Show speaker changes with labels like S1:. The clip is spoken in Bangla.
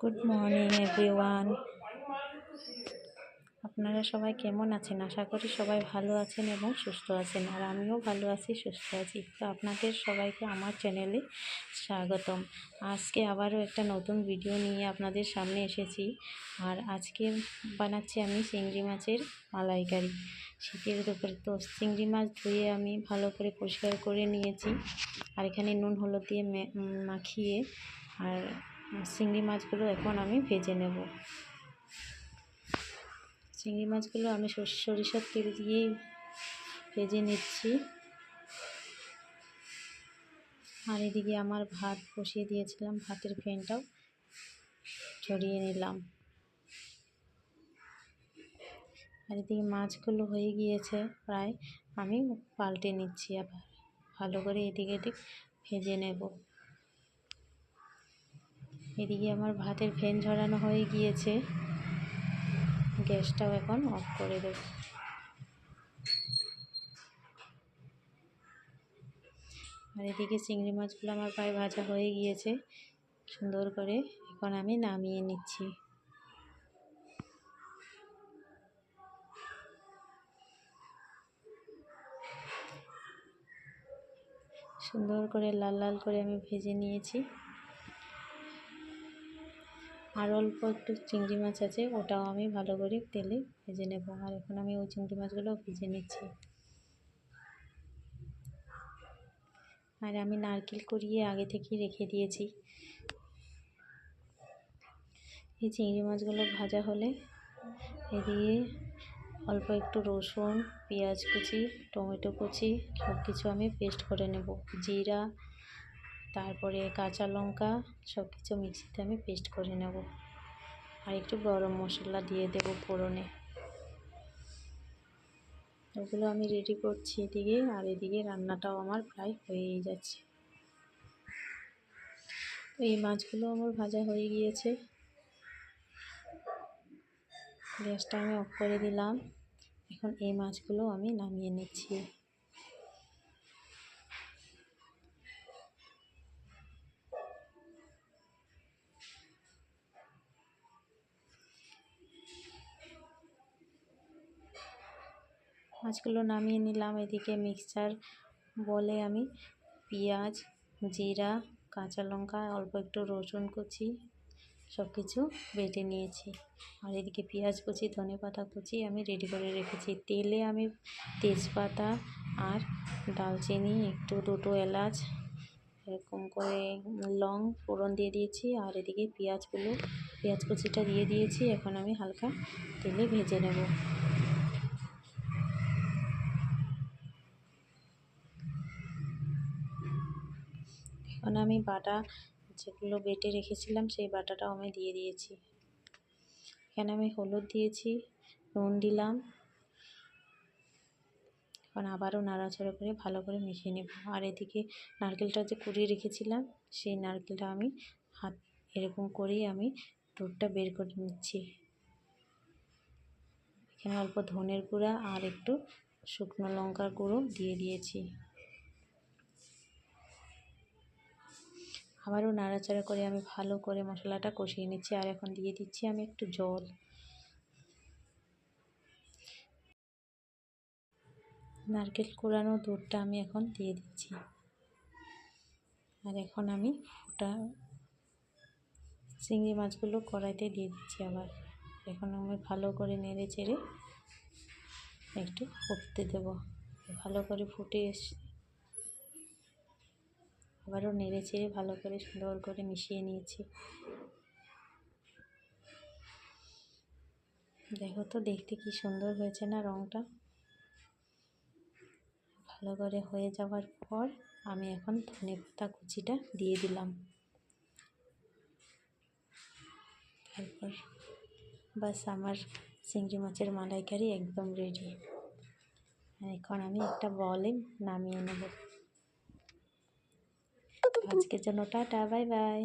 S1: Good morning everyone. আপনারা সবাই কেমন আছেন? আশা করি সবাই ভালো আছেন এবং সুস্থ আছেন, আর আমিও ভালো আছি, সুস্থ আছি। তো আপনাদের সবাইকে আমার চ্যানেলে স্বাগতম। আজকে আবারও একটা নতুন ভিডিও নিয়ে আপনাদের সামনে এসেছি। আর আজকে বানাচ্ছি আমি চিংড়ি মাছের মালাইকারি। শীতের দুপুরে তো চিংড়ি মাছ ধুয়ে আমি ভালো করে পরিষ্কার করে নিয়েছি, আর এখানে নুন হলুদ দিয়ে মাখিয়ে আর চিংড়ি মাছগুলো এখন আমি ভেজে নেব। চিংড়ি মাছগুলো আমি সরিষার তেল দিয়েই ভেজে নিচ্ছি। আর এদিকে আমার ভাত বসিয়ে দিয়েছিলাম, ভাতের ফ্যানটাও ছড়িয়ে নিলাম। আর এদিকে মাছগুলো হয়ে গিয়েছে প্রায়, আমি পাল্টে নিচ্ছি, আবার ভালো করে এদিকে ভেজে নেব। এদিকে আমার ভাতের ফ্যান ঝরানো হয়ে গিয়েছে, গ্যাসটাও এখন অফ করে দেব। আর এদিকে চিংড়ি মাছগুলো আমার প্রায় ভাজা হয়ে গিয়েছে সুন্দর করে, এখন আমি নামিয়ে নিচ্ছি। সুন্দর করে লাল লাল করে আমি ভেজে নিয়েছি। আর অল্প একটু চিংড়ি মাছ আছে, ওটাও আমি ভালো করে তেলে ভেজে নেব। আর এখন আমি ওই চিংড়ি মাছগুলো ভেজে নিচ্ছি। আর আমি নারকেল কুড়িয়ে আগে থেকেই রেখে দিয়েছি। এই চিংড়ি মাছগুলো ভাজা হলে এদিকে অল্প একটু রসুন, পেঁয়াজ কুচি, টমেটো কুচি সব কিছু আমি পেস্ট করে নেব। জিরা, তারপরে কাঁচা লঙ্কা সব কিছু মিক্সিতে আমি পেস্ট করে নেব। আর একটু গরম মশলা দিয়ে দেব ফোড়নে। ওগুলো আমি রেডি করছি এদিকে, আর এদিকে রান্নাটাও আমার প্রায় হয়েই যাচ্ছে। তো এই মাছগুলো আমার ভাজা হয়ে গিয়েছে, গ্যাসটা আমি অফ করে দিলাম। এখন এই মাছগুলো আমি নামিয়ে নিচ্ছি। মাছগুলো নামিয়ে নিলাম। এদিকে মিক্সচার বলে আমি পেঁয়াজ, জিরা, কাঁচা লঙ্কা, অল্প একটু রসুন কুচি সব কিছু বেটে নিয়েছি। আর এদিকে পেঁয়াজ কুচি, ধনেপাতা কুচি আমি রেডি করে রেখেছি। তেলে আমি তেজপাতা আর দালচিনি, একটু দুটো এলাচ, এরকম করে লং ফোড়ন দিয়ে দিয়েছি। আর এদিকে পেঁয়াজ কুচিটা দিয়ে দিয়েছি। এখন আমি হালকা তেলে ভেজে নেব। এখন আমি বাটা যেগুলো বেটে রেখেছিলাম সেই বাটাটাও আমি দিয়ে দিয়েছি। এখানে আমি হলুদ দিয়েছি, নুন দিলাম। এখন আবারও নাড়াচাড়া করে ভালো করে মিশিয়ে নেব। আর এদিকে নারকেলটা যে কুড়িয়ে রেখেছিলাম সেই নারকেলটা আমি হাত এরকম করেই আমি দুধটা বের করে নিচ্ছি। এখানে অল্প ধনের গুঁড়া আর একটু শুকনো লঙ্কার গুঁড়ো দিয়ে দিয়েছি। আবারও নাড়াচাড়া করে আমি ভালো করে মশলাটা কষিয়ে নিচ্ছি। আর এখন দিয়ে দিচ্ছি আমি একটু জল। নারকেল কোড়ানো দুধটা আমি এখন দিয়ে দিচ্ছি। আর এখন আমি ওটা চিংড়ি মাছগুলো কড়াইতে দিয়ে দিচ্ছি। আবার এখন আমি ভালো করে নেড়ে চেড়ে একটু ফুটতে দেব। ভালো করে ফুটে এসে আবারও নেড়ে চেড়ে ভালো করে সুন্দর করে মিশিয়ে নিয়েছি। দেখো তো দেখতে কি সুন্দর হয়েছে না রঙটা। ভালো করে হয়ে যাওয়ার পর আমি এখন ধনেপাতা কুচিটা দিয়ে দিলাম। তারপর বাস আমার চিংড়ি মাছের মালাইকারি একদম রেডি। এখন আমি একটা বলে নামিয়ে নেব। আজকের জন্য টাটা, বাই বাই।